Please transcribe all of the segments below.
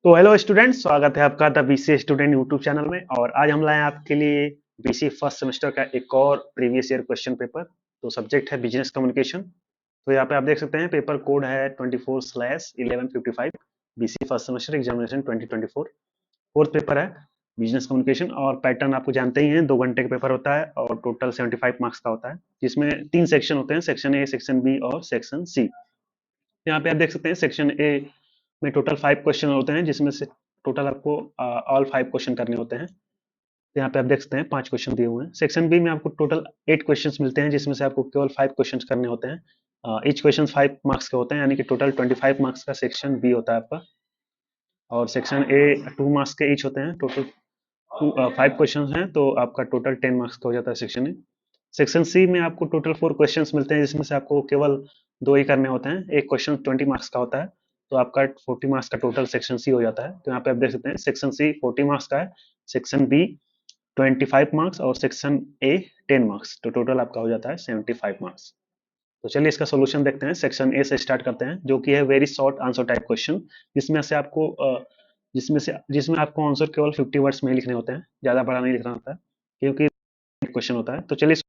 तो hello students, स्वागत है आपका the BC student YouTube channel में। और आज हम लाए हैं आपके लिए बीसी फर्स्ट सेमेस्टर का एक और प्रीवियस ईयर क्वेश्चन पेपर। तो सब्जेक्ट है बिजनेस कम्युनिकेशन। तो यहाँ पे आप देख सकते हैं पेपर कोड है 24/1155 BC first semester examination 2024। Fourth paper है बिजनेस कम्युनिकेशन। और पैटर्न आपको जानते ही हैं, 2 घंटे का पेपर होता है और टोटल 75 मार्क्स का होता है, जिसमें 3 सेक्शन होते हैं, सेक्शन ए, सेक्शन बी और सेक्शन सी। यहाँ पे आप देख सकते हैं सेक्शन ए में टोटल 5 क्वेश्चन होते हैं, जिसमें से टोटल आपको ऑल 5 क्वेश्चन करने होते हैं। तो यहाँ पे आप देख सकते हैं 5 क्वेश्चन दिए हुए हैं। सेक्शन बी में आपको टोटल 8 क्वेश्चन मिलते हैं, जिसमें से आपको केवल 5 क्वेश्चन करने होते हैं। ईच क्वेश्चन 5 मार्क्स के होते हैं, यानी कि टोटल 25 मार्क्स का सेक्शन बी होता है आपका। और सेक्शन ए 2 मार्क्स के ईच होते हैं। टोटल 5 क्वेश्चन हैं, तो आपका टोटल 10 मार्क्स का हो जाता है सेक्शन ए। सेक्शन सी में आपको टोटल 4 क्वेश्चन मिलते हैं, जिसमें से आपको केवल 2 ही करने होते हैं। एक क्वेश्चन 20 मार्क्स का होता है, तो आपका 40 मार्क्स का टोटल सेक्शन सी हो जाता है। तो यहाँ पे आप देख सकते हैं सेक्शन सी 40 मार्क्स का है, सेक्शन बी 25 मार्क्स और सेक्शन ए 10 मार्क्स। तो टोटल आपका हो जाता है 75 मार्क्स। तो चलिए इसका सोल्यूशन देखते हैं। सेक्शन ए से स्टार्ट करते हैं, जो कि है very short answer type question. जिसमें से आपको जिसमें आपको आंसर केवल 50 वर्ड्स में ही लिखने होते हैं, ज्यादा बड़ा नहीं लिखना होता है, क्योंकि क्वेश्चन होता है। तो चलिए,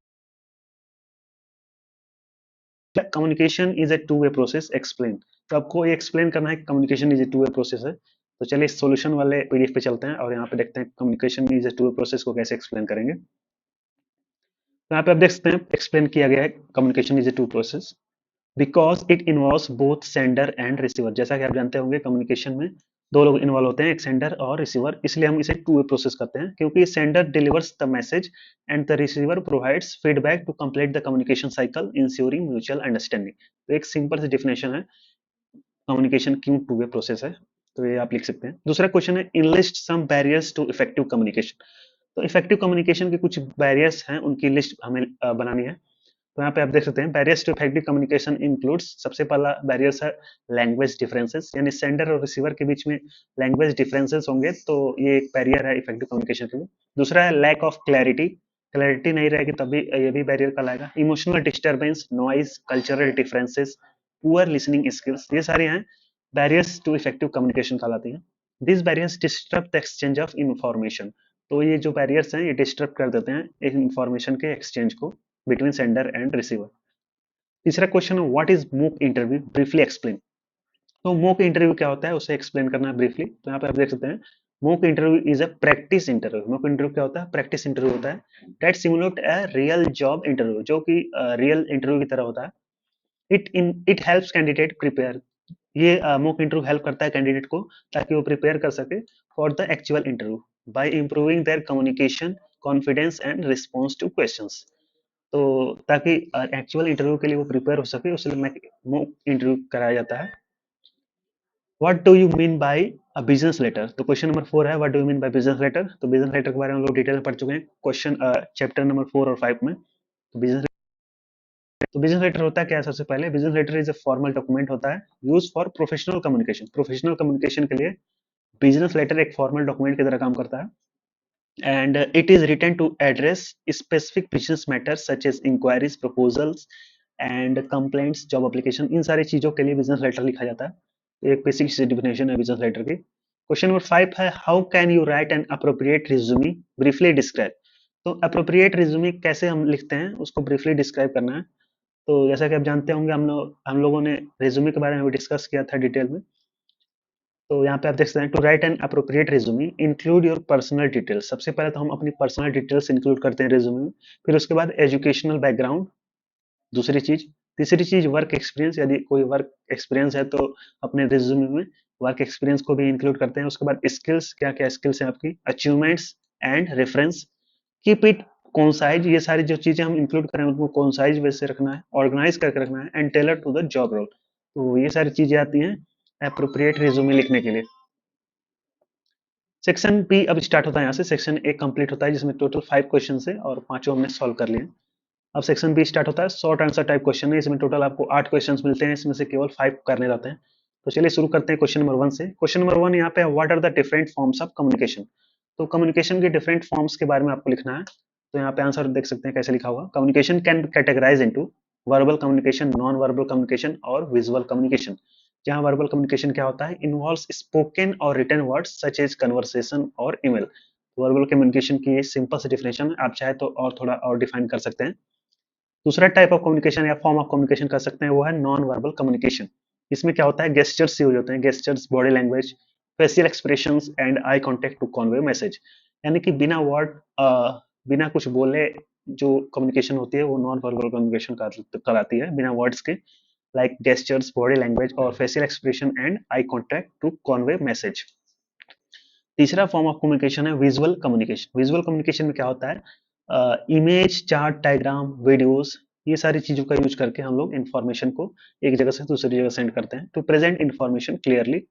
communication is a to way process explain. तो आपको ये एक्सप्लेन करना है कि communication is a to way process है। तो चलिए सॉल्यूशन वाले पीडीएफ पे चलते हैं और यहाँ पे देखते हैं communication is a to way process को कैसे एक्सप्लेन करेंगे। तो यहाँ पे आप देख सकते हैं एक्सप्लेन किया गया है communication is a two process because it involves both sender and receiver. जैसा कि आप जानते होंगे, कम्युनिकेशन में 2 लोग इन्वॉल्व होते हैं, एक सेंडर और रिसीवर। इसलिए हम इसे टू वे प्रोसेस करते हैं, क्योंकि sender delivers the message and the receiver provides feedback to complete the communication cycle, ensuring mutual understanding. तो एक सिंपल सी डिफिनेशन है कम्युनिकेशन क्यों टू वे प्रोसेस है। तो ये आप लिख सकते हैं। दूसरा क्वेश्चन है enlist some barriers to effective communication. तो इफेक्टिव कम्युनिकेशन के कुछ बैरियर्स हैं, उनकी लिस्ट हमें बनानी है। तो यहाँ पे आप देख सकते हैं barriers to effective communication includes, सबसे पहला बैरियर्स है लैंग्वेज डिफरेंसेस, यानी सेंडर और रिसीवर के बीच में लैंग्वेज डिफरेंसेस होंगे, तो ये एक बैरियर है इफेक्टिव कम्युनिकेशन के लिए। दूसरा है लैक ऑफ क्लैरिटी, क्लैरिटी नहीं रहेगी तभी ये भी बैरियर कहलाएगा। Emotional disturbance, noise, cultural differences, poor listening skills, ये सारे हैं बैरियर्स टू इफेक्टिव कम्युनिकेशन कहलाती हैं। This barriers disturb the exchange of information. तो ये जो बैरियर्स हैं ये डिस्टर्ब कर देते हैं एक इंफॉर्मेशन के एक्सचेंज को बिटवीन सेंडर एंड रिसीवर। तीसरा क्वेश्चन है what is mock interview, briefly explain. तो मॉक इंटरव्यू क्या होता है उसे एक्सप्लेन करना है ब्रीफली। तो यहाँ पे आप देख सकते हैं mock interview is a practice interview. Mock interview क्या होता है? प्रैक्टिस इंटरव्यू होता है that simulate a real job interview, जो कि रियल इंटरव्यू की तरह होता है। It helps candidate prepare. ये मॉक इंटरव्यू हेल्प करता है कैंडिडेट को, ताकि वो प्रिपेयर कर सके for the actual interview by improving there communication, confidence and response two questions. तो ताकि एक्चुअल इंटरव्यू के लिए वो प्रिपेयर हो सके, उसके लिए मॉक इंटरव्यू कराया जाता है। What do you mean by a business letter? तो क्वेश्चन नंबर 4 है what do you mean by business letter. तो बिजनेस लेटर के बारे में हम लोग डिटेल में पढ़ चुके हैं क्वेश्चन चैप्टर नंबर 4 और 5 में। बिजनेस लेटर होता है क्या है? सबसे पहले business letter is a formal document होता है use for professional communication. Professional communication के लिए बिजनेस लेटर एक फॉर्मल डॉक्यूमेंट की तरह काम करता है। And it is written to address specific business matters such as inquiries, proposals and complaints, job application। इन सारी चीजों के लिए बिजनेस लेटर लिखा जाता है। एक बेसिक डेफिनेशन है बिजनेस लेटर की। क्वेश्चन नंबर 5 है how can you right an appropriate resume, briefly describe. तो अप्रोप्रिएट रिज्यूमी कैसे हम लिखते हैं उसको ब्रीफली डिस्क्राइब करना है। तो जैसा कि आप जानते होंगे, हम लोगों ने रिज्यूमे के बारे में भी डिस्कस किया था डिटेल में। तो यहाँ पे आप देख सकते हैं to write an appropriate resume include your personal details. सबसे पहले तो हम अपनी पर्सनल डिटेल्स इंक्लूड करते हैं रिज्यूमे में। फिर उसके बाद एजुकेशनल बैकग्राउंड, दूसरी चीज। तीसरी चीज वर्क एक्सपीरियंस, यदि कोई वर्क एक्सपीरियंस है तो अपने रिज्यूमे में वर्क एक्सपीरियंस को भी इंक्लूड करते हैं। उसके बाद स्किल्स, क्या क्या स्किल्स हैं आपकी, achievements and reference. Keep it concise, ये सारी जो चीजें हम इंक्लूड करें उनको कॉन्साइज वे से रखना है, ऑर्गेनाइज करके रखना है, and tailor to the job role. तो ये सारी चीजें आती हैं अप्रोप्रिएट रिज्यूमे लिखने के लिए। सेक्शन बी अब स्टार्ट होता है। यहाँ से सेक्शन ए कंप्लीट होता है, जिसमें टोटल 5 क्वेश्चन है और पांचों हमने सॉल्व कर लिए। अब सेक्शन बी स्टार्ट होता है, शॉर्ट आंसर टाइप क्वेश्चन है। इसमें टोटल आपको 8 क्वेश्चन मिलते हैं, इसमें से केवल 5 करने रहते हैं। तो चलिए शुरू करते हैं क्वेश्चन नंबर 1 से। क्वेश्चन नंबर 1 यहाँ पे what are the different forms of communication. तो कम्युनिकेशन के डिफरेंट फॉर्म्स के बारे में आपको लिखना है। तो यहाँ पे आंसर देख सकते हैं कैसे लिखा हुआ। Communication can categorise into verbal communication, non verbal communication और विजुअल कम्युनिकेशन। जहाँ वर्बल कम्युनिकेशन क्या होता है, इन्वॉल्व्स स्पोकन और written words such as conversation और ईमेल। वर्बल कम्युनिकेशन की ये सिंपल सी डिफिनेशन है, आप चाहे तो और थोड़ा और डिफाइन कर सकते हैं। दूसरा टाइप ऑफ कम्युनिकेशन या फॉर्म ऑफ कम्युनिकेशन कर सकते हैं, वो है नॉन वर्बल कम्युनिकेशन। इसमें क्या होता है, गेस्चर्स यूज होते हैं, gestures, body language, facial expressions and eye contact to convey message. यानी कि बिना वर्ड, बिना कुछ बोले जो कम्युनिकेशन होती है वो नॉन वर्बल कम्युनिकेशन कराती है, बिना वर्ड्स के, लाइक गेस्चर्स, बॉडी लैंग्वेज और facial expression and eye contact to convey message. तीसरा फॉर्म ऑफ कम्युनिकेशन है विजुअल कम्युनिकेशन। विजुअल कम्युनिकेशन में क्या होता है, इमेज, चार्ट, डायग्राम, वीडियोस, ये सारी चीजों का यूज करके हम लोग इंफॉर्मेशन को एक जगह से दूसरी जगह सेंड करते हैं to present information clearly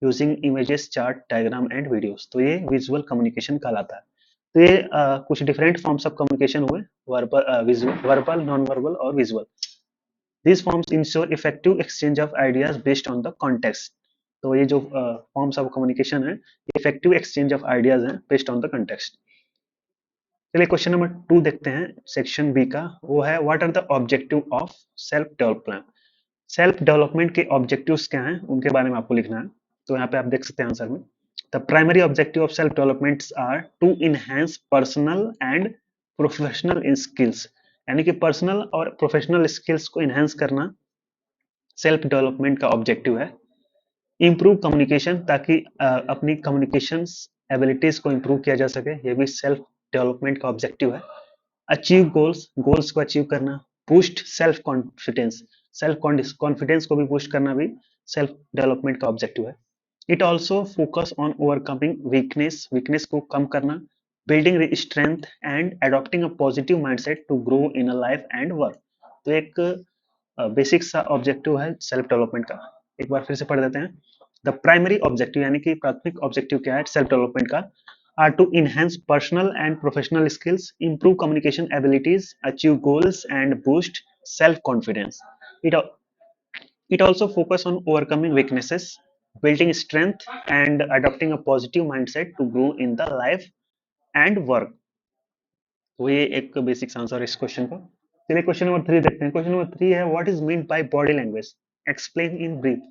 using images, chart, diagram and videos. तो ये विजुअल कम्युनिकेशन कहलाता है। तो ये कुछ डिफरेंट फॉर्म्स ऑफ कम्युनिकेशन हुए, वर्बल, नॉन वर्बल और visual. These forms ensure effective exchange of ideas based on the context. तो ये जो फॉर्म्स ऑफ कम्युनिकेशन है, इफेक्टिव एक्सचेंज ऑफ आइडियाज हैं बेस्ड ऑन द कंटेक्स्ट। चलिए क्वेश्चन नंबर 2 देखते हैं, सेक्शन बी का। वो है what are the objective of self development. Self development के ऑब्जेक्टिव्स क्या हैं, उनके बारे में आपको लिखना है। तो यहाँ पे आप देख सकते हैं आंसर में, the primary objective of self development are to enhance personal and professional skills. यानी कि पर्सनल और प्रोफेशनल स्किल्स को इनहेंस करना सेल्फ डेवलपमेंट का ऑब्जेक्टिव है। इम्प्रूव कम्युनिकेशन, ताकि अपनी कम्युनिकेशन एबिलिटीज को इम्प्रूव किया जा सके, ये भी सेल्फ डेवलपमेंट का ऑब्जेक्टिव है। अचीव गोल्स, गोल्स को अचीव करना। Boost self confidence, self confidence को भी बूस्ट करना भी सेल्फ डेवलपमेंट का ऑब्जेक्टिव है। It also focus on overcoming weakness, weakness को कम करना, building strength and adopting a positive mindset to grow in a life and work. तो एक बेसिक सा ऑब्जेक्टिव है सेल्फ डेवलपमेंट का। एक बार फिर से पढ़ देते हैं। द प्राइमरी ऑब्जेक्टिव, यानी कि प्राथमिक ऑब्जेक्टिव क्या है सेल्फ डेवलपमेंट का, are to enhance personal and professional skills, improve communication abilities, achieve goals, and boost self-confidence. It, it also focus on overcoming weaknesses, building strength, and adopting a positive mindset to grow in the life and work. तो ये एक basic answer है इस question का। चलिए question number 3 देखते हैं। Question number 3 है what is mean by body language, explain in brief.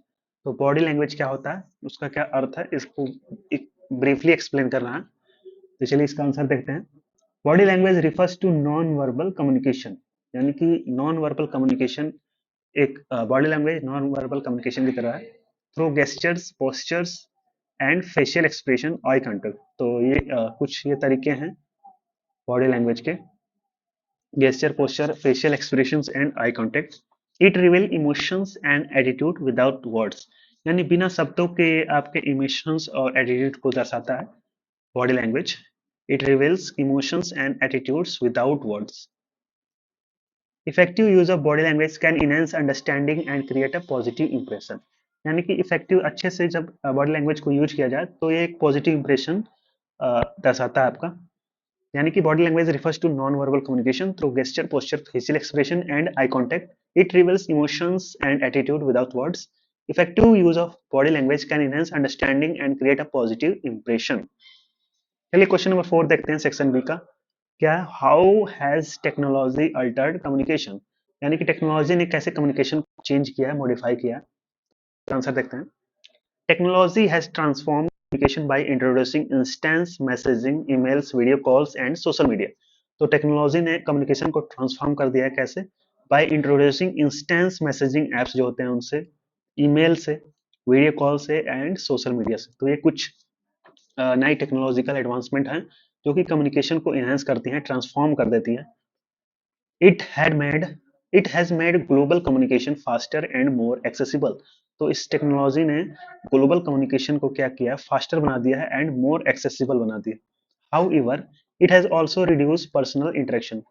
तो बॉडी लैंग्वेज क्या होता है, उसका क्या अर्थ है, इसको ब्रीफली एक्सप्लेन करना है। तो चलिए इसका आंसर देखते हैं। Body language refers to non verbal communication, यानी कि नॉन वर्बल कम्युनिकेशन, एक body language non verbal communication की तरह है, through gestures, postures and facial expression, eye contact. तो ये कुछ ये तरीके हैं बॉडी लैंग्वेज के, gesture, posture, facial expressions and eye contact. It reveal emotions and attitude without words, यानी बिना शब्दों के आपके इमोशंस और एटीट्यूड को दर्शाता है body language. It reveals emotions and attitudes without words. Effective use of body language can enhance understanding and create a positive impression, यानी कि इफेक्टिव अच्छे से जब बॉडी लैंग्वेज को यूज किया जाए तो ये एक पॉजिटिव इंप्रेशन दर्शाता है आपका। यानी कि body language refers to non verbal communication through gesture, posture, facial expression and eye contact. It reveals emotions and attitude without words. Effective use of body language can enhance understanding and create a positive impression. चलिए question number 4 देखते हैं, section B का। क्या है, how has technology altered communication, यानी कि technology ने कैसे कम्युनिकेशन चेंज किया है, मॉडिफाई किया है। आंसर देखते हैं। Technology has transform communication by introducing instant messaging, emails, video calls and social media। तो टेक्नोलॉजी ने कम्युनिकेशन को ट्रांसफॉर्म कर दिया है, कैसे? By introducing instance messaging apps जो होते हैं उनसे, ईमेल से, वीडियो कॉल से एंड सोशल मीडिया से। तो ये कुछ नई टेक्नोलॉजिकल एडवांसमेंट हैं जो कि कम्युनिकेशन को इनहेंस करती हैं, ट्रांसफॉर्म कर देती हैं। It had made it has made global communication faster and more accessible. तो इस टेक्नोलॉजी ने ग्लोबल कम्युनिकेशन को क्या किया है, फास्टर बना दिया है एंड मोर एक्सेसिबल बना दिया। How ever it has also reduce personal interaction,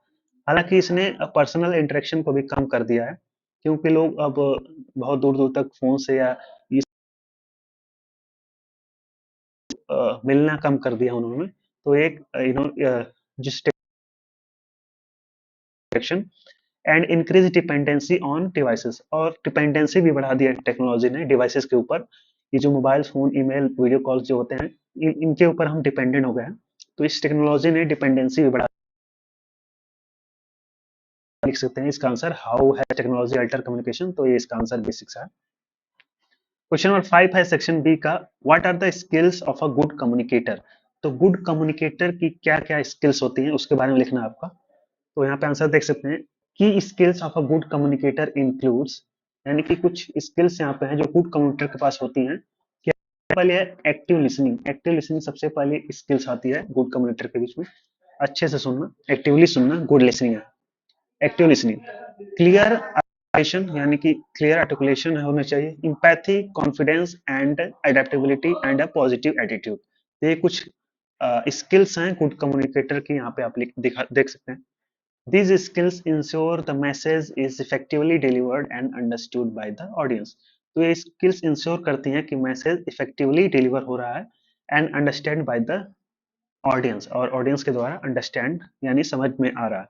हालांकि इसने पर्सनल इंटरेक्शन को भी कम कर दिया है, क्योंकि लोग अब बहुत दूर दूर तक फोन से या इस, मिलना कम कर दिया उन्होंने। तो एक जिस interaction and increase dependency on devices, और डिपेंडेंसी भी बढ़ा दिया टेक्नोलॉजी ने डिवाइसेस के ऊपर। ये जो mobile phone, email, video calls जो होते हैं, इनके ऊपर हम डिपेंडेंट हो गए हैं। तो इस टेक्नोलॉजी ने डिपेंडेंसी भी बढ़ा। लिख सकते हैं इसका answer, how has technology alter communication. तो ये इसका आंसर बेसिक्स है। क्वेश्चन नंबर 5 है सेक्शन बी का, what are the skills of a good communicator. तो गुड कम्युनिकेटर की क्या क्या स्किल्स होती हैं उसके बारे में लिखना है आपका। तो यहाँ पे आंसर देख सकते हैं, की skills of a good communicator includes, यानी कि कुछ स्किल्स यहाँ पे हैं जो गुड कम्युनिकेटर के पास होती हैं। क्या पहले है एक्टिव लिसनिंग। एक्टिव लिसनिंग सबसे पहले स्किल्स आती है गुड कम्युनिकेटर के बीच में। अच्छे से सुनना, एक्टिवली सुनना, गुड लिसनिंग है एक्टिव लिसनिंग। क्लियर आर्टिकुलेशन, यानी कि क्लियर आर्टिकुलेशन होना चाहिए। Empathy, confidence and adaptability and a positive attitude, ये कुछ स्किल्स हैं गुड कम्युनिकेटर की, यहाँ पे आप देख सकते हैं। These skills ensure the message is effectively delivered and understood by the audience. तो ये स्किल्स इंश्योर करती हैं कि मैसेज इफेक्टिवली डिलीवर हो रहा है and understand by the audience, और ऑडियंस के द्वारा अंडरस्टैंड यानी समझ में आ रहा है।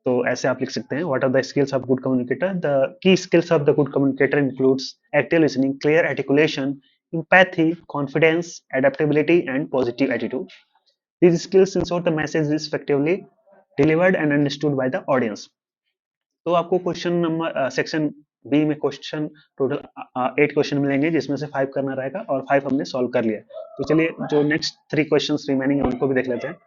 तो ऐसे आप लिख सकते हैं, what are the skills of good communicator. The key skills of the good communicator includes active listening, clear articulation, empathy, confidence, adaptability, and positive attitude. These skills ensure the message is effectively delivered and understood by the audience. तो आपको question number section B में question total 8 question मिलेंगे, जिसमें से 5 करना रहेगा और 5 हमने सॉल्व कर लिया। तो चलिए जो नेक्स्ट 3 क्वेश्चंस रिमेनिंग है उनको भी देख लेते हैं।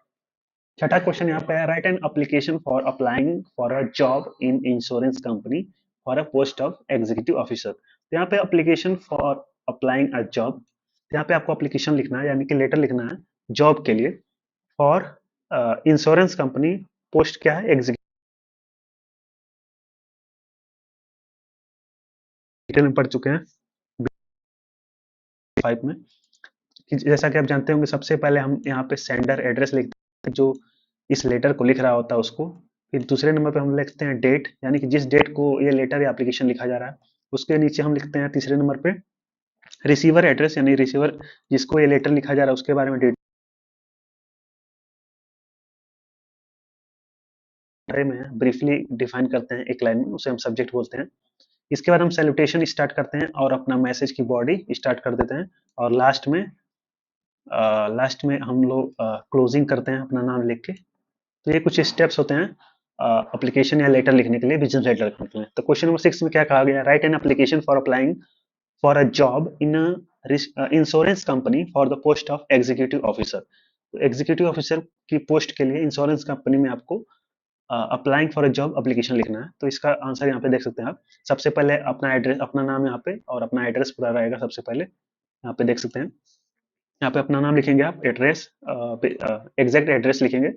छठा क्वेश्चन यहाँ पे है, right an application for applying for a job in insurance company for a post of executive officer. तो यहाँ पे application for applying a job, यहाँ पे आपको एप्लीकेशन लिखना है, यानी कि लेटर लिखना है जॉब के लिए, फॉर इंश्योरेंस कंपनी। पोस्ट क्या है, एग्जीक्यूटिव में पढ़ चुके हैं 5 में। जैसा कि आप जानते होंगे, सबसे पहले हम यहाँ पे सेंडर एड्रेस लिखते हैं, जो इस लेटर को लिख रहा होता है उसको। फिर दूसरे नंबर पे हम लिखते हैं डेट, यानी कि जिस डेट को ये लेटर या एप्लीकेशन लिखा जा रहा है। उसके नीचे हम लिखते हैं तीसरे नंबर पे रिसीवर एड्रेस, यानी रिसीवर जिसको ये लेटर लिखा जा रहा है उसके बारे में डेट में ब्रीफली डिफाइन करते हैं एक लाइन में, उसे हम सब्जेक्ट बोलते हैं। इसके बाद हम सैल्यूटेशन स्टार्ट करते हैं और अपना मैसेज की बॉडी स्टार्ट कर देते हैं, और लास्ट में हम लोग क्लोजिंग करते हैं अपना नाम लिख के। तो ये कुछ स्टेप्स होते हैं एप्लीकेशन या लेटर लिखने के लिए, बिजनेस लेटर लिखने के लिए। तो क्वेश्चन नंबर 6 में क्या कहा गया, right an application for applying for a job in insurance company for the post of executive officer. तो एग्जीक्यूटिव ऑफिसर की पोस्ट के लिए इंश्योरेंस कंपनी में आपको applying for a job application लिखना है। तो इसका आंसर यहाँ पे देख सकते हैं आप। सबसे पहले अपना एड्रेस, अपना नाम यहाँ पे, और अपना एड्रेस पूरा रहेगा सबसे पहले, यहाँ पे देख सकते हैं। यहाँ पे अपना नाम लिखेंगे आप, एड्रेस, एग्जैक्ट एड्रेस लिखेंगे,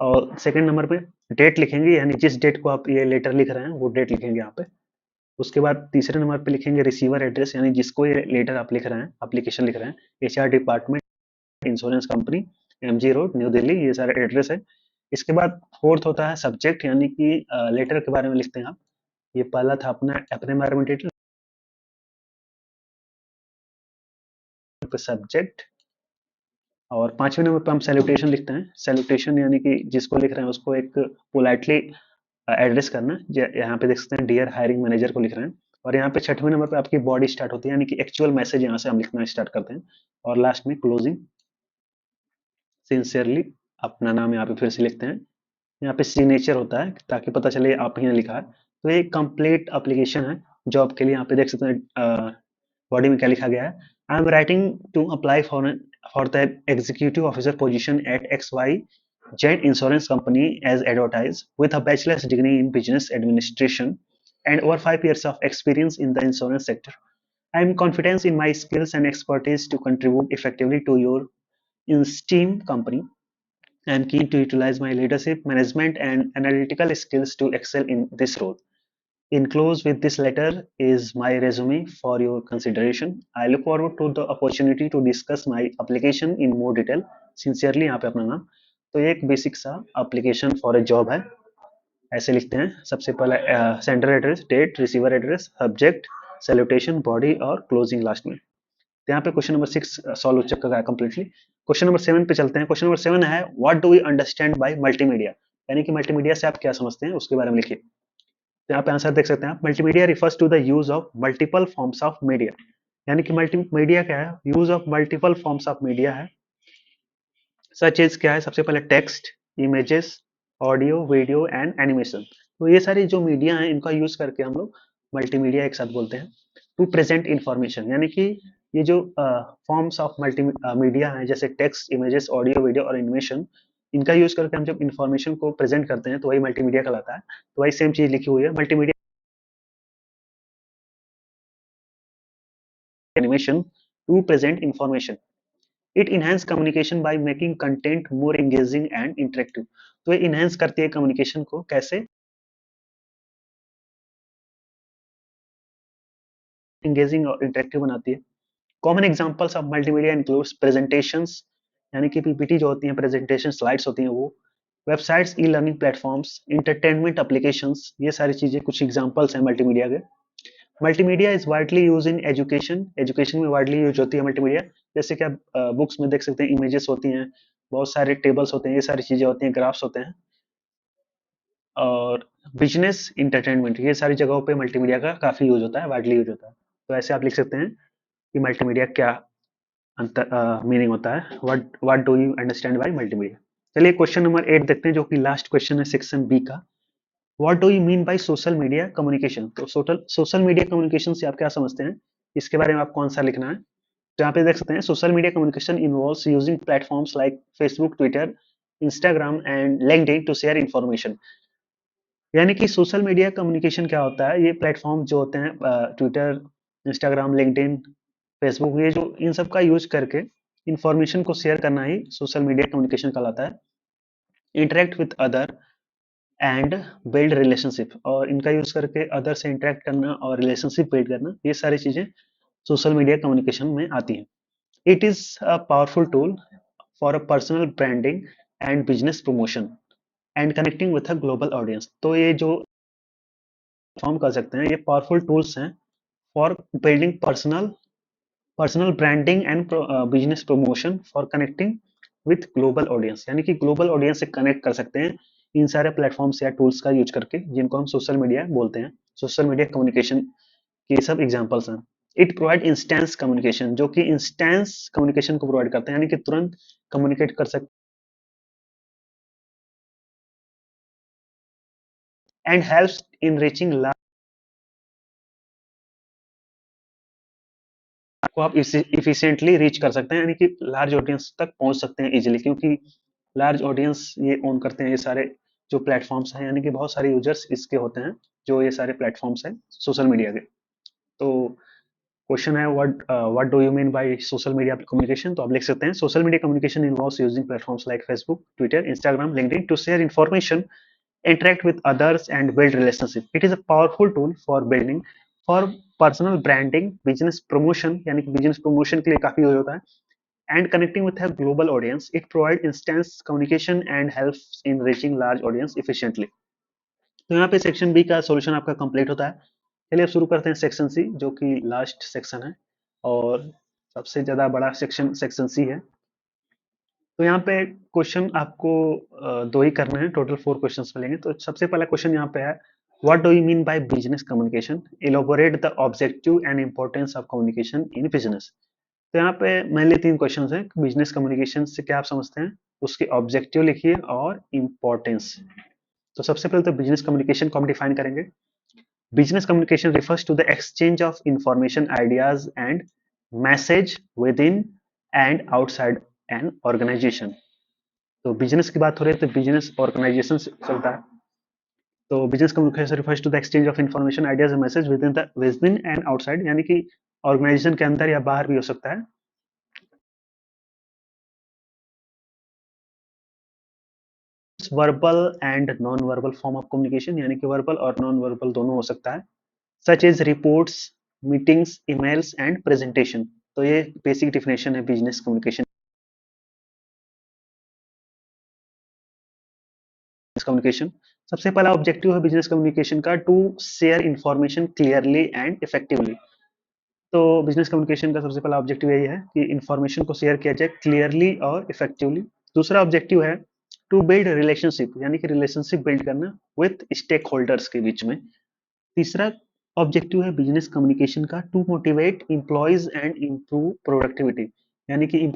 और सेकंड नंबर पे डेट लिखेंगे, यानी जिस डेट को आप ये लेटर लिख रहे हैं वो डेट लिखेंगे यहाँ पे। उसके बाद तीसरे नंबर पे लिखेंगे रिसीवर एड्रेस, यानी जिसको ये लेटर आप लिख रहे हैं, एप्लीकेशन लिख रहे हैं, HR department, insurance company, MG road, new Delhi, ये सारे एड्रेस है। इसके बाद फोर्थ होता है सब्जेक्ट, यानी कि लेटर के बारे में लिखते हैं आप। ये पहला था अपना अपने बारे में डिटेल, सब्जेक्ट, और पांचवें नंबर पे हम सैल्यूटेशन लिखते हैं। सैल्यूटेशन यानी कि जिसको लिख रहे हैं उसको एक पोलाइटली एड्रेस करना। यहाँ पे देख सकते हैं डियर हायरिंग मैनेजर को लिख रहे हैं। और यहाँ पे छठवें नंबर पे आपकी बॉडी स्टार्ट होती है, यानी कि एक्चुअल मैसेज यहाँ से हम लिखना स्टार्ट करते हैं। और लास्ट में क्लोजिंग, सिंसियरली, अपना नाम यहाँ पे फिर से लिखते हैं। यहाँ पे सिग्नेचर होता है ताकि पता चले आप ही ने लिखा है। तो ये कंप्लीट एप्लीकेशन है जॉब के लिए। यहाँ पे देख सकते हैं बॉडी में क्या लिखा गया है, I am writing to apply for the executive officer position at X Y Z insurance company as advertise with a bachelor's degree in business administration and over 5 years of experience in the insurance sector. I am confident in my skills and expertise to contribute effectively to your esteemed company. I am keen to utilize my leadership, management, and analytical skills to excel in this role. Enclosed with this letter is my resume for your consideration. I look forward to the opportunity to discuss my application in more detail. Sincerely, यहाँ पे अपना नाम। तो ये एक basic सा application for a job है, ऐसे लिखते हैं। सबसे पहले sender address, date, receiver address, subject, salutation, body और क्लोजिंग लास्ट में। तो यहाँ पे क्वेश्चन नंबर 6 सॉल्व हो चुका है कंप्लीटली। क्वेश्चन नंबर 7 पे चलते हैं। क्वेश्चन नंबर 7 है, what do we understand by multimedia, यानी कि मल्टीमीडिया से आप क्या समझते हैं उसके बारे में लिखिए। तो यहाँ पे आंसर देख सकते हैं आप, multimedia refers to the use of multiple forms of media, यानी कि मल्टीमीडिया क्या है, use of multiple forms of media है। सच एज क्या है, सबसे पहले text, images, audio, video and animation. तो ये सारी जो मीडिया है इनका यूज करके हम लोग मल्टीमीडिया एक साथ बोलते हैं। टू प्रेजेंट इंफॉर्मेशन, यानी कि ये जो फॉर्म्स ऑफ मल्टी मीडिया हैं जैसे टेक्स्ट, इमेजेस, ऑडियो, वीडियो और एनिमेशन, इनका यूज करके हम जब इंफॉर्मेशन को प्रेजेंट करते हैं तो वही मल्टीमीडिया कहलाता है। तो वही सेम चीज लिखी हुई है, multimedia animation to present information. It enhance communication by making content more engaging and interactive. तो ये इनहेंस करती है कम्युनिकेशन को, कैसे? एंगेजिंग और इंटरेक्टिव बनाती है। Common examples of multimedia includes presentations, यानी कि पीपीटी जो होती हैं, प्रेजेंटेशन स्लाइड्स होती हैं वो, websites, e learning platforms, entertainment applications, ये सारी चीजें कुछ एग्जांपल्स हैं मल्टीमीडिया के। Multimedia is widely use in education, education में वाइडली यूज होती है मल्टीमीडिया। जैसे कि आप बुक्स में देख सकते हैं, इमेजेस होती हैं, बहुत सारे टेबल्स होते हैं, ये सारी चीजें होती हैं, ग्राफ्स होते हैं। और बिजनेस, इंटरटेनमेंट, ये सारी जगहों पे मल्टीमीडिया का काफी यूज होता है, वाइडली यूज होता है। तो ऐसे आप लिख सकते हैं कि मल्टीमीडिया क्या अंतर मीनिंग होता है, what do you understand by multimedia. चलिए क्वेश्चन नंबर 8 देखते हैं, जो कि लास्ट क्वेश्चन है सेक्शन बी का। What do you mean by social media communication. तो सोशल मीडिया कम्युनिकेशन से आप क्या समझते हैं, इसके बारे में आपको आंसर लिखना है। तो यहाँ पे देख सकते हैं, social media communication involves using platforms like Facebook, Twitter, Instagram and LinkedIn to share information. यानी कि सोशल मीडिया कम्युनिकेशन क्या होता है, ये प्लेटफॉर्म जो होते हैं ट्विटर, इंस्टाग्राम, लिंक्डइन, फेसबुक, ये जो इन सब का यूज करके इंफॉर्मेशन को शेयर करना ही सोशल मीडिया कम्युनिकेशन कहलाता है। Interact with other and build relationship, और इनका यूज करके अदर से इंटरेक्ट करना और रिलेशनशिप बिल्ड करना, ये सारी चीजें सोशल मीडिया कम्युनिकेशन में आती हैं। It is a powerful tool for a personal branding and business promotion and connecting with a global audience. तो ये जो फॉर्म कर सकते हैं, ये पावरफुल टूल्स हैं for building personal branding and business promotion for connecting with global audience, यानी कि ग्लोबल ऑडियंस से कनेक्ट कर सकते हैं इन सारे प्लेटफॉर्म्स या टूल्स का यूज करके, जिनको हम सोशल मीडिया बोलते हैं। सोशल मीडिया कम्युनिकेशन के सब एग्जांपल्स हैं। इट प्रोवाइड इंस्टेंस कम्युनिकेशन, जो कि इंस्टेंस कम्युनिकेशन को प्रोवाइड करते हैं, यानी कि तुरंत कम्युनिकेट कर सकते हैं। एंड हेल्प्स इन रीचिंग, को आप इफिशिएंटली रीच कर सकते हैं, यानी कि लार्ज ऑडियंस तक पहुंच सकते हैं इजीली, क्योंकि लार्ज ऑडियंस ये ओन करते हैं ये सारे जो प्लेटफॉर्म्स हैं, यानी कि बहुत सारे यूजर्स इसके होते हैं जो ये सारे प्लेटफॉर्म्स हैं सोशल मीडिया के। तो क्वेश्चन है, what do you mean by social media communication. तो आप लिख सकते हैं, social media communication involves using platforms like Facebook, Twitter, Instagram, LinkedIn to share information, interact with others and build relationship. It is a powerful tool for building, for personal branding, business promotion, यानी कि business promotion के लिए काफी use होता है, and connecting with a global audience. It provides instant communication and helps in reaching large audience efficiently. तो यहाँ पे सेक्शन बी का सॉल्यूशन आपका कंप्लीट होता है। चलिए अब शुरू करते हैं सेक्शन सी, जो कि लास्ट सेक्शन है और सबसे ज्यादा बड़ा सेक्शन सेक्शन सी है। तो यहाँ पे क्वेश्चन आपको दो ही करने हैं, टोटल 4 क्वेश्चंस मिलेंगे। तो सबसे पहला क्वेश्चन यहाँ पे है, what do you mean by business communication, elaborate the objective and importance of communication in business. तो यहाँ पे मेनली 3 क्वेश्चंस हैं, बिजनेस कम्युनिकेशन से क्या आप समझते हैं, उसके ऑब्जेक्टिव लिखिए और इंपॉर्टेंस। तो सबसे पहले तो बिजनेस कम्युनिकेशन को हम डिफाइन करेंगे। Business communication refers to the exchange of information, ideas and message within and outside an organisation. तो बिजनेस की बात हो रही है तो बिजनेस ऑर्गेनाइजेशन से चलता है। तो business communication refers to the exchange of information, ideas and message within and outside, यानी कि ऑर्गेनाइजेशन के अंदर या बाहर भी हो सकता है। Verbal and non verbal form of communication, यानी कि वर्बल और नॉन वर्बल दोनों हो सकता है, such as reports, meetings, emails and presentation. तो ये बेसिक डिफिनेशन है बिजनेस कम्युनिकेशन कम्युनिकेशन। सबसे पहला ऑब्जेक्टिव है बिजनेस कम्युनिकेशन का, to share information clearly and effectively. तो बिजनेस कम्युनिकेशन का सबसे पहला ऑब्जेक्टिव यही है कि इंफॉर्मेशन को शेयर किया जाए क्लियरली और इफेक्टिवली। दूसरा ऑब्जेक्टिव है टू बिल्ड रिलेशनशिप, यानी कि रिलेशनशिप बिल्ड करना विथ स्टेक होल्डर्स के बीच में। तीसरा ऑब्जेक्टिव है बिजनेस कम्युनिकेशन का, to motivate employees and improve productivity, यानी कि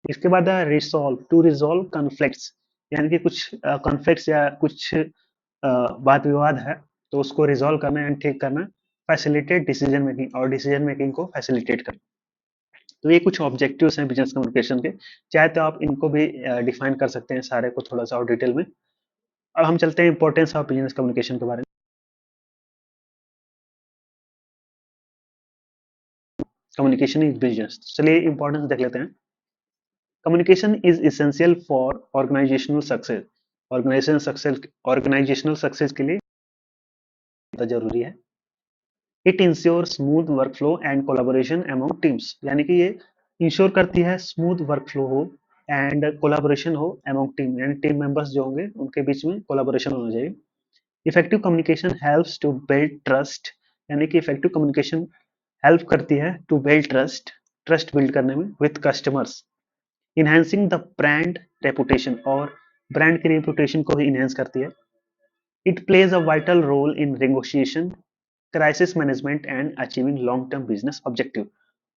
इसके बाद है रिसॉल्व, टू रिजॉल्व कॉन्फ्लिक्ट्स, यानी कि कुछ कॉन्फ्लिक्ट्स या कुछ वाद विवाद है तो उसको रिजॉल्व करना एंड ठीक करना, फैसिलिटेट डिसीजन मेकिंग और डिसीजन मेकिंग को फैसिलिटेट करना। तो ये कुछ ऑब्जेक्टिव्स हैं बिजनेस कम्युनिकेशन के। चाहे तो आप इनको भी डिफाइन कर सकते हैं सारे को थोड़ा सा और डिटेल में। अब हम चलते हैं इंपॉर्टेंस ऑफ बिजनेस कम्युनिकेशन के बारे में। कम्युनिकेशन इज बिजनेस, चलिए इंपॉर्टेंस देख लेते हैं। Communication is essential for organisational success. Organisational success के लिए बहुत जरूरी है। It ensure smooth workflow and collaboration among teams, यानी कि ये इंश्योर करती है स्मूथ वर्क फ्लो हो एंड कोलाबोरेशन हो अमंग टीम, यानी टीम मेंबर्स जो होंगे उनके बीच में कोलाबोरेशन होना चाहिए। Effective communication helps to build trust, यानी कि इफेक्टिव कम्युनिकेशन हेल्प करती है to build trust, trust build करने में with customers, enhancing the brand reputation, और ब्रांड की रेपुटेशन को भी इनहेंस करती है। It plays a vital role in negotiation, crisis management and achieving long term business objective,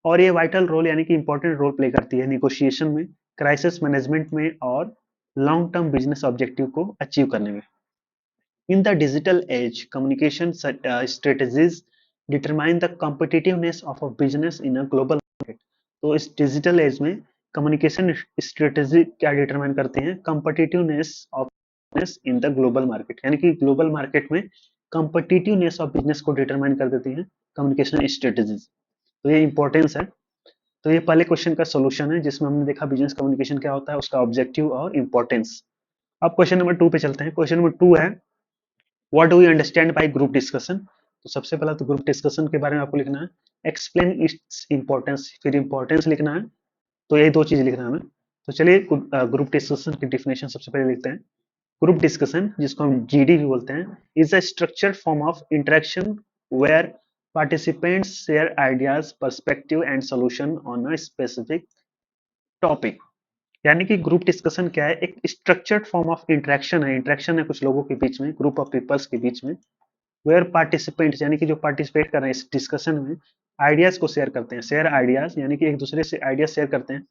और ये वाइटल रोल यानी कि इंपॉर्टेंट रोल प्ले करती है निगोशिएशन में, क्राइसिस मैनेजमेंट में और लॉन्ग टर्म बिजनेस ऑब्जेक्टिव को अचीव करने में। In the digital age, communication strategies determine the competitiveness of a business in a global market. तो इस डिजिटल एज में कम्युनिकेशन स्ट्रेटेजी क्या डिटरमाइन करते हैं? Competitiveness of business in the global market, यानी कि ग्लोबल मार्केट में कम्पिटिटिवनेस ऑफ बिजनेस को डिटरमाइन कर देती हैं कम्युनिकेशन स्ट्रेटेजीज। तो ये इंपॉर्टेंस है। तो ये पहले क्वेश्चन का सोल्यूशन है जिसमें हमने देखा बिजनेस कम्युनिकेशन क्या होता है, उसका ऑब्जेक्टिव और इंपॉर्टेंस। अब क्वेश्चन नंबर 2 पे चलते हैं। क्वेश्चन नंबर 2 है what do you understand by group discussion. तो सबसे पहला तो ग्रुप डिस्कशन के बारे में आपको लिखना है, एक्सप्लेन इट्स इंपॉर्टेंस, फिर इंपॉर्टेंस लिखना है। तो यही दो चीज लिखना है हमें। तो चलिए ग्रुप डिस्कशन की डिफिनेशन सबसे पहले लिखते हैं। ग्रुप डिस्कशन, जिसको हम जीडी भी बोलते हैं, is a structured form of interaction where participants share ideas, perspective and solution on a specific topic. यानी कि ग्रुप डिस्कशन क्या है? एक स्ट्रक्चर्ड फॉर्म ऑफ इंटरेक्शन है, इंटरेक्शन है कुछ लोगों के बीच में, ग्रुप ऑफ पीपल्स के बीच में, वेयर पार्टिसिपेंट्स यानी कि जो पार्टिसिपेट कर रहे हैं इस डिस्कशन में, आइडियाज को शेयर करते हैं, शेयर आइडियाज यानी कि एक दूसरे से आइडियाज शेयर करते हैं,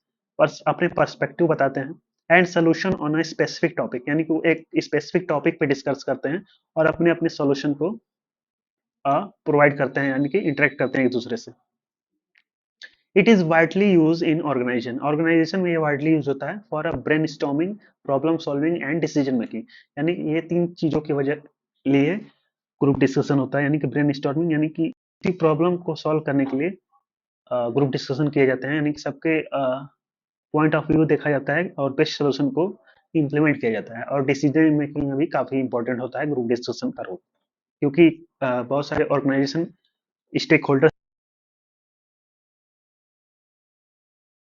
अपने पर्सपेक्टिव बताते हैं, and solution on a specific topic, यानी कि वो एक स्पेसिफिक टॉपिक पे डिस्कस करते हैं और अपने अपने सोल्यूशन को प्रोवाइड करते हैं, यानी कि इंटरेक्ट करते हैं एक दूसरे से। It is widely use in organisation, organisation में ये वाइडली यूज होता है for a brainstorming, problem solving and decision making, यानी ये तीन चीजों की वजह लिए ग्रुप डिस्कशन होता है, यानी कि ब्रेन स्टॉर्मिंग यानी कि किसी प्रॉब्लम को सॉल्व करने के लिए ग्रुप डिस्कशन किए जाते हैं, यानी कि सबके पॉइंट ऑफ व्यू देखा जाता है और बेस्ट सोल्यूशन को इम्प्लीमेंट किया जाता है। और डिसीजन मेकिंग में भी काफी इंपॉर्टेंट होता है ग्रुप डिस्कशन का रोल, क्योंकि बहुत सारे ऑर्गेनाइजेशन स्टेक होल्डर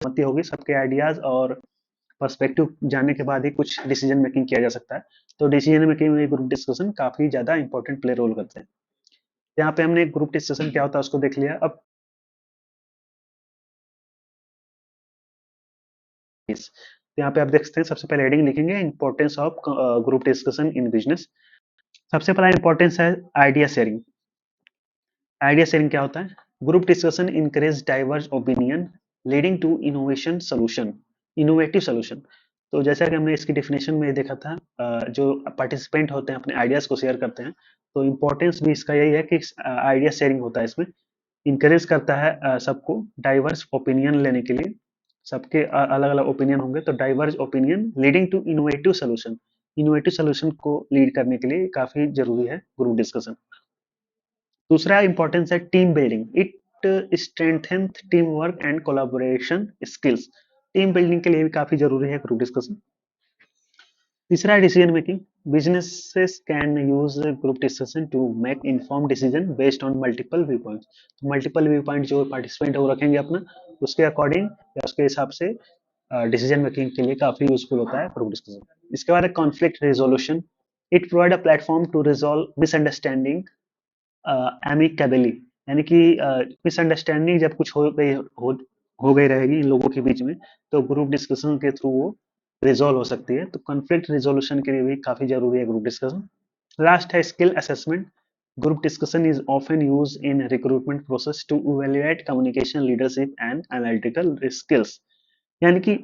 सहमति होगी, सबके आइडियाज और पर्सपेक्टिव जानने के बाद ही कुछ डिसीजन मेकिंग किया जा सकता है। तो डिसीजन मेकिंग में ग्रुप डिस्कशन काफी ज्यादा इंपॉर्टेंट प्ले रोल करते हैं। यहाँ पे हमने ग्रुप डिस्कशन क्या होता है उसको देख लिया। अब यहाँ पे आप देख सकते हैं, सबसे पहले हेडिंग लिखेंगे importance of group discussion in business. सबसे पहला इंपॉर्टेंस है आइडिया शेयरिंग। आइडिया शेयरिंग क्या होता है? Group discussion encourage diverse opinion leading to innovation solution, innovative solution. तो जैसा कि हमने इसकी डेफिनेशन में देखा था, जो पार्टिसिपेंट होते हैं अपने आइडियाज को शेयर करते हैं, तो इम्पोर्टेंस भी इसका यही है कि आइडिया शेयरिंग होता है इसमें, इंकरेज करता है सबको डाइवर्स ओपिनियन लेने के लिए। सबके अलग अलग ओपिनियन होंगे, तो diverse opinion leading to innovative solution, innovative solution को लीड करने के लिए काफी जरूरी है ग्रुप डिस्कशन। दूसरा इंपॉर्टेंस है team building. It strengthen teamwork and collaboration skills, team building के लिए भी काफी जरूरी है ग्रुप डिस्कशन। तीसरा है decision making. Businesses can use group discussion to make inform decision based on multiple view point. तो मल्टीपल व्यू पॉइंट जो पार्टिसिपेंट है वो रखेंगे अपना, उसके अकॉर्डिंग या उसके हिसाब से डिसीजन मेकिंग के लिए काफी यूजफुल होता है ग्रुप डिस्कशन। इसके बाद है conflict resolution. It provide a platform to resolve misunderstanding amicably, यानी कि मिसअंडरस्टैंडिंग जब कुछ हो गई रहेगी इन लोगों के बीच में, तो ग्रुप डिस्कशन के थ्रू वो रिजॉल्व हो सकती है। तो कॉन्फ्लिक्ट रिजोल्यूशन के लिए भी काफी जरूरी है ग्रुप डिस्कशन। लास्ट है skill assessment. Group discussion is often use in recruitment process to evaluate communication, leadership and analytical skills, यानी कि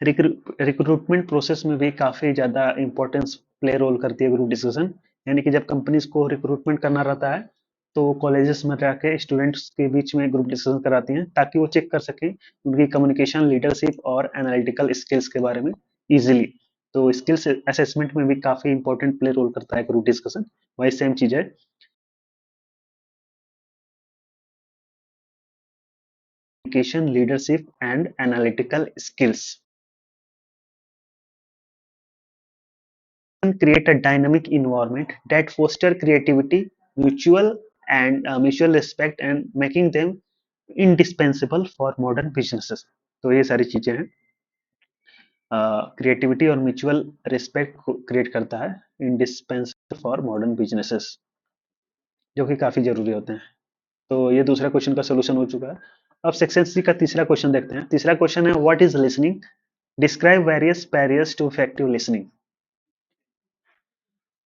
रिक्रूटमेंट प्रोसेस में भी काफी ज्यादा इंपॉर्टेंस प्ले रोल करती है ग्रुप डिस्कशन। यानी कि जब कंपनीज को रिक्रूटमेंट करना रहता है तो कॉलेजेस में जाके स्टूडेंट्स के बीच में ग्रुप डिस्कशन कराती हैं ताकि वो चेक कर सकें उनकी कम्युनिकेशन, लीडरशिप और एनालिटिकल स्किल्स के बारे में इजीली। तो स्किल्स असेसमेंट में भी काफी इंपॉर्टेंट प्ले रोल करता है ग्रुप डिस्कशन। वही सेम चीज है, communication, leadership and analytical skills create a dynamic environment that foster creativity, mutual respect and making them indispensable for modern businesses। तो ये सारी चीजें हैं, क्रिएटिविटी और म्यूचुअल रिस्पेक्ट क्रिएट करता है, इंडिस्पेंसेबल फॉर मॉडर्न बिजनेसेस, जो कि काफी जरूरी होते हैं। तो ये दूसरा क्वेश्चन का सोल्यूशन हो चुका है। अब सेक्शन सी का तीसरा क्वेश्चन देखते हैं। तीसरा क्वेश्चन है what is listening, describe various barriers to effective listening.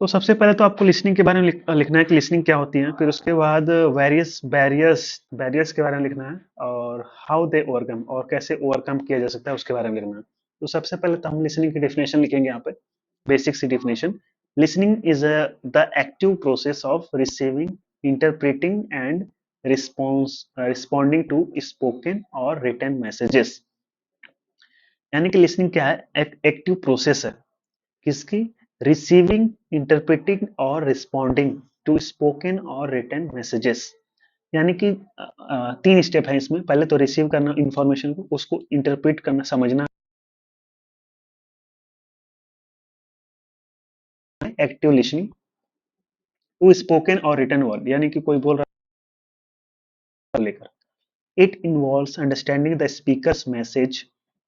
तो सबसे पहले तो आपको लिसनिंग के बारे में लिखना है कि लिसनिंग क्या होती है, फिर उसके बाद वेरियस बैरियर्स बैरियर्स के बारे में लिखना है, और हाउ दे ओवरकम, और कैसे ओवरकम किया जा सकता है उसके बारे में लिखना है। तो सबसे पहले तो हम लिसनिंग की डेफिनेशन लिखेंगे यहाँ पे, बेसिक सी definition. Listening is the active process of receiving, interpreting and responding to spoken और रिटन मैसेजेस। यानी कि लिसनिंग क्या है, एक एक्टिव प्रोसेस है किसकी, रिसीविंग, इंटरप्रेटिंग और रिस्पॉन्डिंग टू स्पोकन और रिटन मैसेजेस। यानी कि तीन स्टेप है इसमें। पहले तो रिसीव करना इंफॉर्मेशन को, उसको इंटरप्रेट करना, समझना, एक्टिव लिसनिंग टू स्पोकन और रिटन वर्ड, यानी कि कोई बोल रहा है लेकर। It involves understanding the speakers message,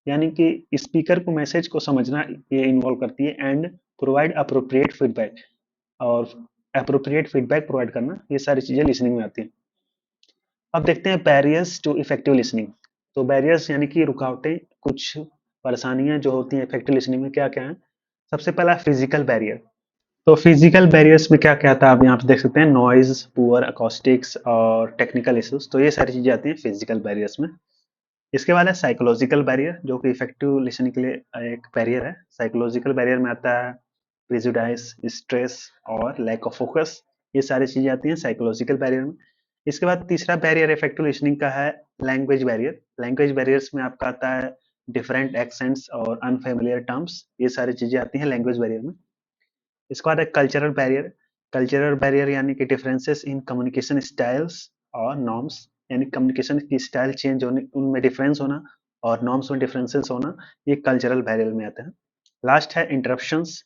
यानी कि स्पीकर को मैसेज को समझना ये इन्वॉल्व करती है, एंड प्रोवाइड अप्रोप्रिएट फीडबैक, और अप्रोप्रिएट फीडबैक प्रोवाइड करना, ये सारी चीजें लिसनिंग में आती हैं। अब देखते हैं बैरियर्स टू इफेक्टिव लिसनिंग। तो बैरियर्स यानी कि रुकावटें, कुछ परेशानियां जो होती हैं इफेक्टिव लिसनिंग में, क्या क्या है। सबसे पहला फिजिकल बैरियर। तो फिजिकल बैरियर्स में क्या क्या आता है आप यहाँ पे देख सकते हैं, नॉइज, पुअर अकॉस्टिक्स और टेक्निकल इश्यूज। तो ये सारी चीजें आती हैं फिजिकल बैरियर्स में। इसके बाद है साइकोलॉजिकल बैरियर, जो कि इफेक्टिव लिसनिंग के लिए एक बैरियर है। साइकोलॉजिकल बैरियर में आता है प्रेजुडाइज, स्ट्रेस और लैक ऑफ फोकस, ये सारी चीजें आती हैं साइकोलॉजिकल बैरियर में। इसके बाद तीसरा बैरियर इफेक्टिव लिसनिंग का है लैंग्वेज बैरियर। लैंग्वेज बैरियर्स में आपका आता है डिफरेंट एक्सेंट्स और अनफेमिलियर टर्म्स, ये सारी चीजें आती हैं लैंग्वेज बैरियर में। इसके बाद है कल्चरल बैरियर। कल्चरल बैरियर यानी कि डिफरेंसेस इन कम्युनिकेशन स्टाइल्स और नॉर्म्स, यानी कम्युनिकेशन की स्टाइल चेंज होने, उनमें डिफरेंस होना और नॉर्म्स में डिफरेंसेस होना, ये कल्चरल बैरियर में आता है। लास्ट है interruptions,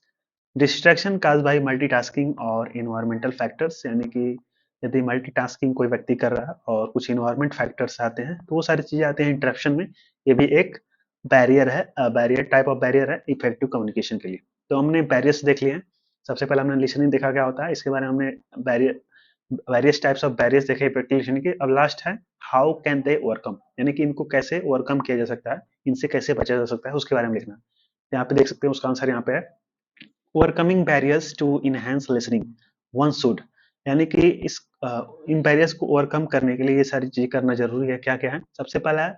distraction cause by multitasking और इन्वायरमेंटल फैक्टर्स, यानी कि यदि मल्टीटास्किंग कोई व्यक्ति कर रहा है और कुछ इन्वायरमेंट फैक्टर्स आते हैं तो वो सारी चीजें आती हैं इंटरप्शन में। ये भी एक बैरियर है, बैरियर टाइप ऑफ बैरियर है इफेक्टिव कम्युनिकेशन के लिए। तो हमने बैरियर्स देख लिए हैं। सबसे पहले हमने लिसनिंग देखा क्या होता है, इसके बारे में हमने barrier, various types of barriers देखे इफेक्टिव लिसनिंग के। अब लास्ट है हाउ कैन दे ओवरकम, यानी कि इनको कैसे ओवरकम किया जा सकता है, इनसे कैसे बचा जा सकता है उसके बारे में लिखना है। यहाँ पे देख सकते हैं उसका आंसर यहाँ पे है, overcoming barriers to enhance listening one should, यानी कि इन बैरियर्स को ओवरकम करने के लिए ये सारी चीजें करना जरूरी है। क्या क्या है, सबसे पहला है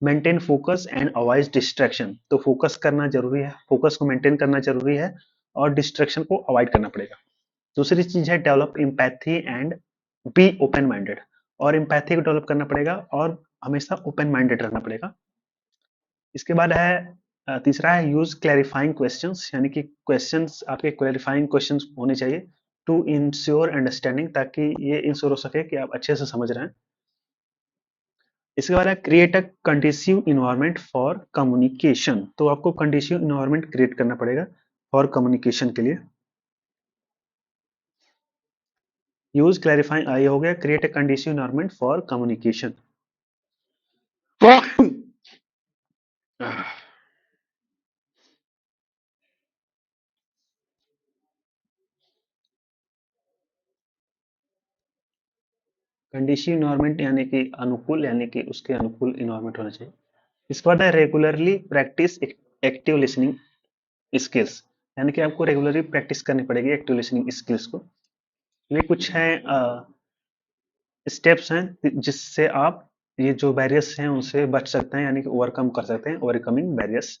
maintain focus and avoid distraction. तो फोकस करना जरूरी है, फोकस को मेंटेन करना जरूरी है और डिस्ट्रैक्शन को अवॉइड करना पड़ेगा। दूसरी चीज है develop empathy and be open minded, और एम्पैथी को डेवलप करना पड़ेगा और हमेशा ओपन माइंडेड रहना पड़ेगा। इसके बाद है तीसरा है यूज क्लैरिफाइंग क्वेश्चंस, यानी कि क्वेश्चंस आपके क्लैरिफाइंग क्वेश्चंस होने चाहिए टू इंश्योर अंडरस्टैंडिंग, ताकि ये इंश्योर हो सके कि आप अच्छे से समझ रहे हैं। इसके बाद है create a conducive environment for communication. तो आपको कंडीसिव इन्वायरमेंट क्रिएट करना पड़ेगा फॉर कम्युनिकेशन के लिए। यूज क्लैरिफाइंग, ये हो गया create a conducive environment for communication. Conducive environment यानी कि अनुकूल, यानी कि उसके अनुकूल इन्वायरमेंट होना चाहिए। इसके बाद है regularly practice active listening skills, यानी कि आपको रेगुलरली प्रैक्टिस करनी पड़ेगी एक्टिव लिसनिंग स्किल्स को। ये कुछ है स्टेप्स हैं जिससे आप ये जो बैरियर्स हैं उनसे बच सकते हैं, यानी कि ओवरकम कर सकते हैं, overcoming barriers.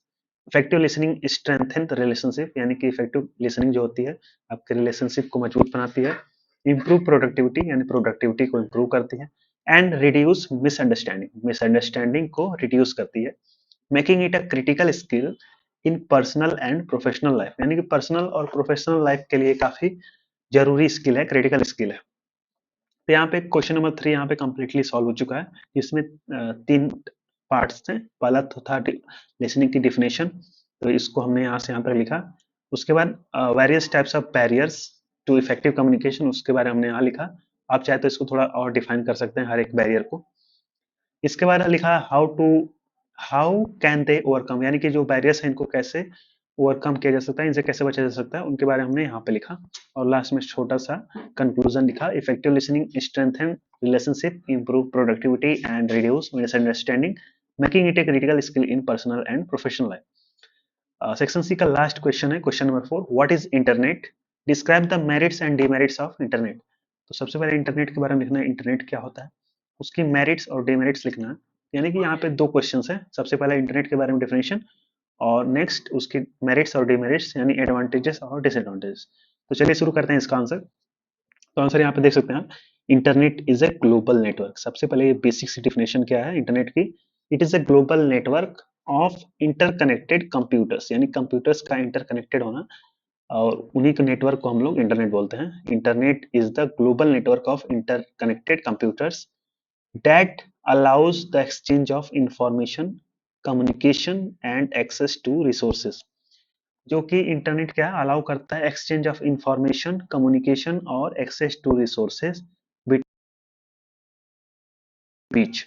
Effective listening strengthen relationship, यानी कि इफेक्टिव लिसनिंग जो होती है आपके रिलेशनशिप को मजबूत बनाती है। इम्प्रूव प्रोडक्टिविटी, यानी प्रोडक्टिविटी को इम्प्रूव करती है। एंड रिड्यूस मिसअंडरस्टैंडिंग, मिसअंडरस्टैंडिंग को रिड्यूस करती है। Making it a critical skill in personal and professional life, यानी कि पर्सनल और प्रोफेशनल लाइफ के लिए काफी जरूरी स्किल है, क्रिटिकल स्किल है। तो यहाँ पे क्वेश्चन नंबर 3 यहाँ पे कंप्लीटली सॉल्व हो चुका है। इसमें 3 पार्ट्स थे। पहला तो था लिसनिंग की डिफिनेशन, तो इसको हमने यहाँ से यहाँ पर लिखा। उसके बाद various types of barriers to effective communication, उसके बारे में हमने यहाँ लिखा। आप चाहे तो इसको थोड़ा और डिफाइन कर सकते हैं हर एक बैरियर को। इसके बाद लिखा हाउ कैन दे ओवरकम, यानी कि जो बैरियर्स हैं इनको कैसे ओवरकम किया जा सकता है, इनसे कैसे बचा जा सकता है, उनके बारे में हमने यहाँ पे लिखा। और लास्ट में छोटा सा कंक्लूजन लिखा। Effective listening strengthen relationship, improve productivity and reduce misunderstanding, making it a critical skill in personal and professional life. Section C का लास्ट क्वेश्चन है, question number 4, what is internet, describe the merits and demerits of internet. तो सबसे पहले internet के बारे में लिखना है, इंटरनेट क्या होता है, उसकी मेरिट्स और डिमेरिट्स लिखना है। यानी कि यहाँ पे 2 क्वेश्चंस हैं। सबसे पहले इंटरनेट के बारे में डिफिनेशन, और नेक्स्ट उसकी मेरिट्स और डिमेरिट्स, यानी एडवांटेजेस और डिसएडवांटेजेस। तो चलिए शुरू करते हैं इसका आंसर। तो आंसर यहाँ पे देख सकते हैं आप, internet is a global network. सबसे पहले ये बेसिक सी डिफिनेशन क्या है इंटरनेट की, it is a global network of interconnected computers, यानी कंप्यूटर्स का इंटरकनेक्टेड होना, और उन्हीं के नेटवर्क को हम लोग इंटरनेट बोलते हैं। Internet is the global network of interconnected computers that allows the exchange of information, communication and access to resources। जो कि इंटरनेट क्या अलाउ करता है, एक्सचेंज ऑफ इंफॉर्मेशन, कम्युनिकेशन और एक्सेस टू रिसोर्सेज बीच।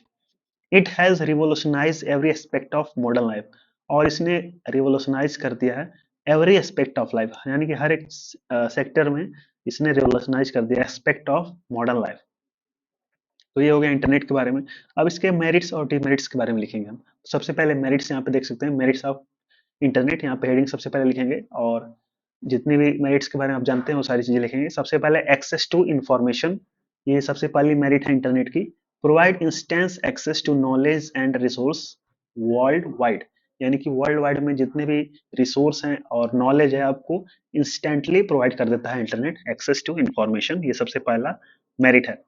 It has revolutionize every aspect of modern life, और इसने revolutionise कर दिया है एवरी एस्पेक्ट ऑफ लाइफ, यानी कि हर एक सेक्टर में इसने रिवोल्यूशनाइज कर दिया एस्पेक्ट ऑफ मॉडर्न लाइफ। तो ये हो गया इंटरनेट के बारे में। अब इसके मेरिट्स और डिमेरिट्स के बारे में लिखेंगे हम। सबसे पहले मेरिट्स यहाँ पे देख सकते हैं, मेरिट्स ऑफ इंटरनेट, यहाँ पे हेडिंग सबसे पहले लिखेंगे, और जितने भी मेरिट्स के बारे में आप जानते हैं वो सारी चीजें लिखेंगे। सबसे पहले एक्सेस टू इंफॉर्मेशन, ये सबसे पहली मेरिट है इंटरनेट की। Provide instance access to knowledge and resource world wide, यानी कि वर्ल्ड वाइड में जितने भी रिसोर्स हैं और नॉलेज है आपको इंस्टेंटली प्रोवाइड कर देता है इंटरनेट। एक्सेस टू इंफॉर्मेशन, ये सबसे पहला मेरिट है।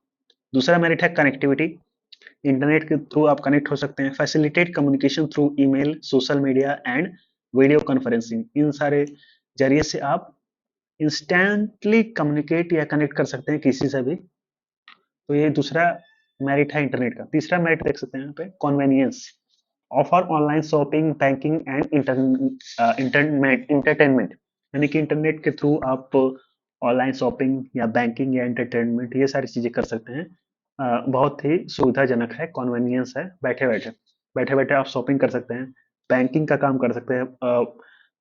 दूसरा मेरिट है कनेक्टिविटी, इंटरनेट के थ्रू आप कनेक्ट हो सकते हैं। Facilitate communication through email, social media and video conferencing, इन सारे जरिए से आप इंस्टेंटली कम्युनिकेट या कनेक्ट कर सकते हैं किसी से भी। तो ये दूसरा मेरिट है इंटरनेट का। तीसरा मेरिट देख सकते हैं यहाँ पे, convenience, offer online shopping, banking and entertainment, यानी कि इंटरनेट के थ्रू आप ऑनलाइन शॉपिंग या बैंकिंग या एंटरटेनमेंट ये सारी चीजें कर सकते हैं। बहुत ही सुविधाजनक है, कन्वीनियंस है। बैठे बैठे आप शॉपिंग कर सकते हैं, बैंकिंग का काम कर सकते हैं,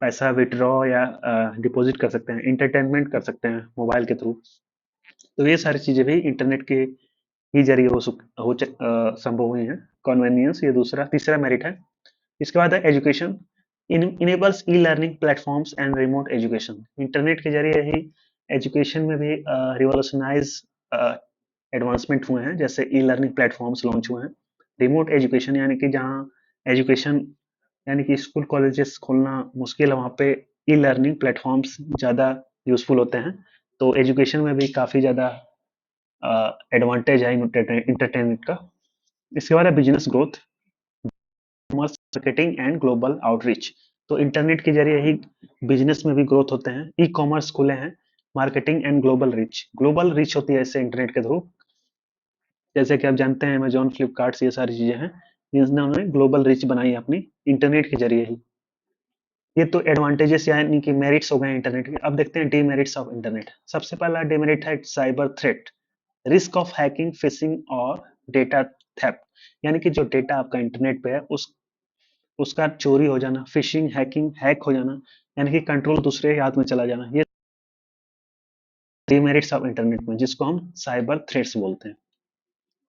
पैसा विड्रॉ या डिपॉजिट कर सकते हैं, इंटरटेनमेंट कर सकते हैं मोबाइल के थ्रू। तो ये सारी चीजें भी इंटरनेट के ही जरिए संभव हुई हैं। कन्वीनियंस ये दूसरा तीसरा मेरिट है। इसके बाद है education, enables e learning platforms and remote education, internet के जरिए ही एजुकेशन में भी रिवॉल्यूशनाइज एडवांसमेंट हुए हैं, जैसे ई लर्निंग प्लेटफॉर्म्स लॉन्च हुए हैं। रिमोट एजुकेशन, यानी कि जहाँ एजुकेशन, यानी कि स्कूल कॉलेजेस खोलना मुश्किल है, वहाँ पे ई लर्निंग प्लेटफॉर्म्स ज़्यादा यूजफुल होते हैं। तो एजुकेशन में भी काफ़ी ज़्यादा एडवांटेज है इंटरटेनमेंट का। इसके बाद है business growth, marketing and global outreach, तो इंटरनेट के जरिए ही बिजनेस में भी ग्रोथ होते हैं। ई कॉमर्स खुले हैं, मार्केटिंग एंड ग्लोबल रीच होती है इससे इंटरनेट के थ्रू। जैसे कि आप जानते हैं अमेजोन, फ्लिपकार्ट, ये सारी चीजें हैं जिन्होंने ग्लोबल रीच बनाई है अपनी इंटरनेट के जरिए ही। ये तो एडवांटेजेस यानी कि मेरिट्स हो गए इंटरनेट के। अब देखते हैं डीमेरिट्स ऑफ इंटरनेट। सबसे पहला डीमेरिट है cyber threat, risk of hacking, fishing और डेटा थेफ्ट, यानी कि जो डेटा आपका इंटरनेट पे है उसका चोरी हो जाना, फिशिंग, हैकिंग, हैक हो जाना, यानी कि कंट्रोल दूसरे के हाथ में चला जाना। ये डीमेरिट्स ऑफ इंटरनेट में, जिसको हम साइबर थ्रेट्स बोलते हैं।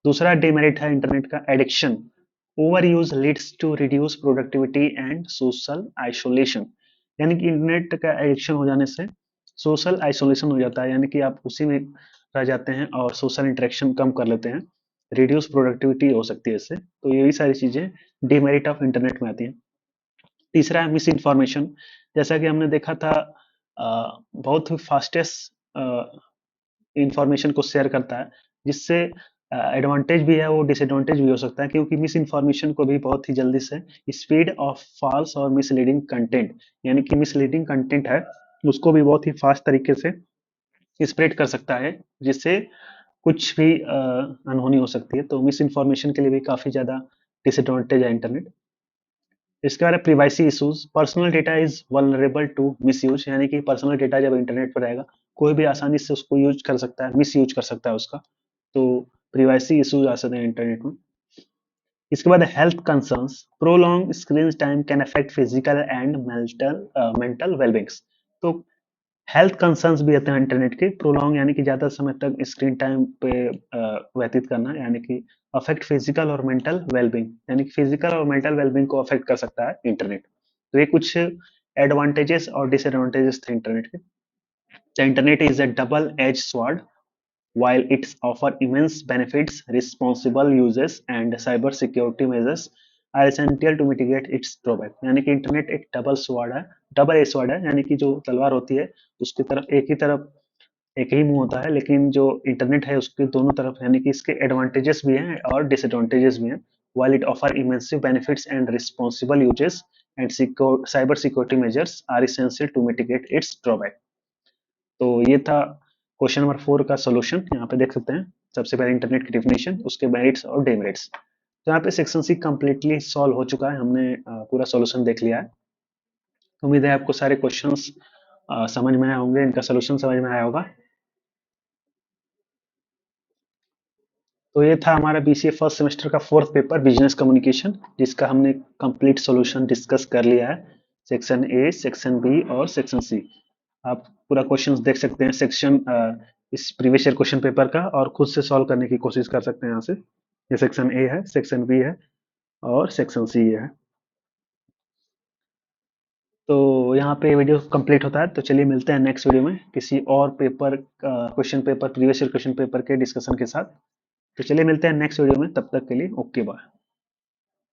दूसरा डीमेरिट है इंटरनेट का addiction, over use leads to reduce productivity and social isolation, यानी कि इंटरनेट का एडिक्शन हो जाने से सोशल आइसोलेशन हो जाता है, यानी कि आप उसी में रह जाते हैं और सोशल इंटरेक्शन कम कर लेते हैं। रिड्यूस प्रोडक्टिविटी हो सकती है इससे। तो यही सारी चीजें डीमेरिट ऑफ इंटरनेट में आती हैं। तीसरा है मिस इन्फॉर्मेशन। जैसा कि हमने देखा था, बहुत ही फास्टेस्ट इंफॉर्मेशन को शेयर करता है, जिससे एडवांटेज भी है वो डिसएडवांटेज भी हो सकता है, क्योंकि मिस इन्फॉर्मेशन को भी बहुत ही जल्दी से स्प्रेड ऑफ फॉल्स और मिसलीडिंग कंटेंट, यानी कि मिसलीडिंग कंटेंट है उसको भी बहुत ही फास्ट तरीके से स्प्रेड कर सकता है, जिससे कुछ भी अनहोनी हो सकती है। तो मिस इन्फॉर्मेशन के लिए भी काफी ज्यादा डिसएडवांटेज है इंटरनेट। इसके बाद privacy issues. Personal data is vulnerable to misuse, यानी कि पर्सनल डेटा जब इंटरनेट पर रहेगा कोई भी आसानी से उसको यूज कर सकता है, मिस यूज कर सकता है उसका। तो प्रिवासी इश्यूज आ सकते हैं इंटरनेट में। इसके बाद health concerns. Prolong screen time can affect physical and mental wellbeings. तो हेल्थ कंसर्न्स भी आते हैं इंटरनेट के। प्रोलॉन्ग यानी कि ज्यादा समय तक स्क्रीन टाइम पे व्यतीत करना, यानी कि अफेक्ट फिजिकल और मेंटल वेलबींग, यानी कि फिजिकल और मेंटल वेलबींग को अफेक्ट कर सकता है इंटरनेट। तो ये कुछ एडवांटेजेस और डिसएडवांटेजेस थे इंटरनेट के। The internet is a double-edged sword. While it offers immense benefits, responsible uses and cybersecurity measures are essential to mitigate its drawback. यानी कि इंटरनेट एक डबल एज स्वॉर्ड है, यानी कि जो तलवार होती है उसकी तरफ एक ही मुंह होता है, लेकिन जो इंटरनेट है उसके दोनों तरफ, यानी कि इसके एडवांटेजेस भी हैं और डिसएडवांटेजेस भी हैं। While it offers immense benefits and responsible uses and cyber security measures are essential to mitigate its drawback. तो ये था क्वेश्चन नंबर 4 का सोल्यूशन। यहाँ पे देख सकते हैं सबसे पहले इंटरनेट की डेफिनेशन, उसके मेरिट्स और डेमेरिट्स। तो यहाँ पे सेक्शन सी कंप्लीटली सॉल्व हो चुका है, हमने पूरा सॉल्यूशन देख लिया है। उम्मीद है आपको सारे क्वेश्चंस समझ में आए होंगे, इनका सोल्यूशन समझ में आया होगा। तो ये था हमारा बीसीए फर्स्ट सेमेस्टर का फोर्थ पेपर बिजनेस कम्युनिकेशन, जिसका हमने कंप्लीट सॉल्यूशन डिस्कस कर लिया है। सेक्शन ए, सेक्शन बी और सेक्शन सी। आप पूरा क्वेश्चंस देख सकते हैं सेक्शन इस प्रीवियस ईयर क्वेश्चन पेपर का, और खुद से सॉल्व करने की कोशिश कर सकते हैं यहाँ से। ये सेक्शन ए है, सेक्शन बी है और सेक्शन सी है। तो यहाँ पे वीडियो कंप्लीट होता है। तो चलिए मिलते हैं नेक्स्ट वीडियो में किसी और paper question paper previous year question paper के डिस्कशन के साथ। तो चलिए मिलते हैं नेक्स्ट वीडियो में, तब तक के लिए ओके बाय।